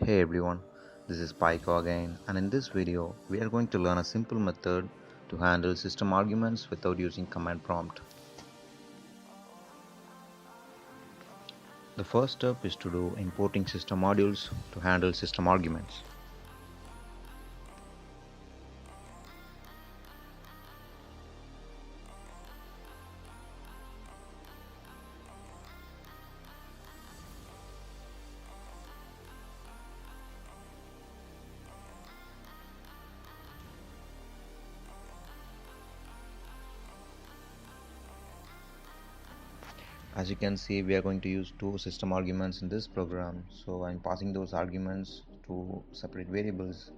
Hey everyone, this is Pyco again, and in this video we are going to learn a simple method to handle system arguments without using command prompt. The first step is to do importing system modules to handle system arguments. As you can see, we are going to use two system arguments in this program, so I'm passing those arguments to separate variables.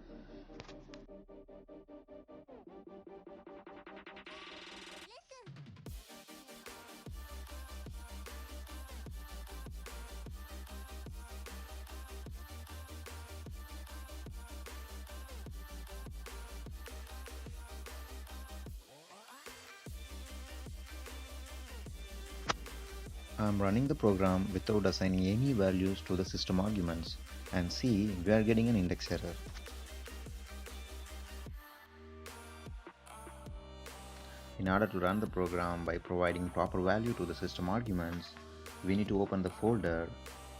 I'm running the program without assigning any values to the system arguments, and see, we are getting an index error. In order to run the program by providing proper value to the system arguments, we need to open the folder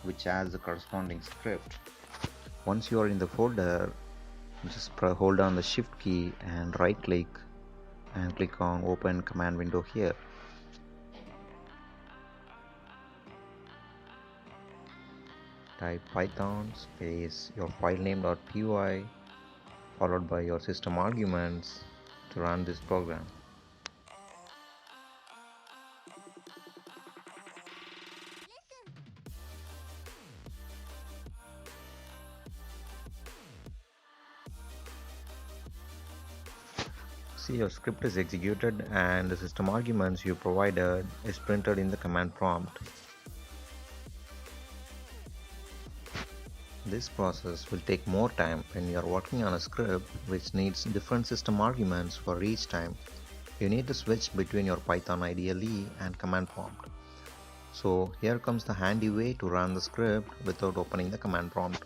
which has the corresponding script. Once you are in the folder, just hold down the shift key and right click and click on open command window here. Type python space your file name.py followed by your system arguments to run this program. See, your script is executed and the system arguments you provided is printed in the command prompt. This process will take more time when you are working on a script which needs different system arguments for each time. You need to switch between your Python IDLE and command prompt. So here comes the handy way to run the script without opening the command prompt.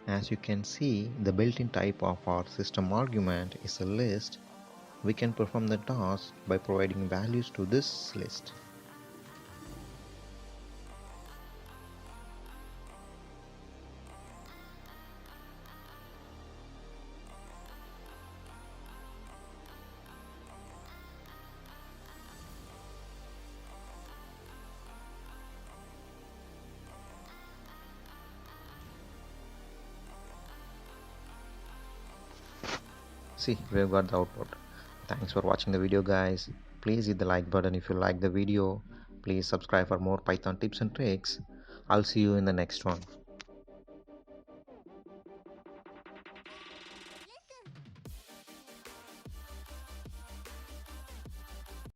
As you can see, the built-in type of our system argument is a list. We can perform the task by providing values to this list. See, we've got the output. Thanks for watching the video, guys. Please hit the like button if you like the video. Please subscribe for more Python tips and tricks. I'll see you in the next one.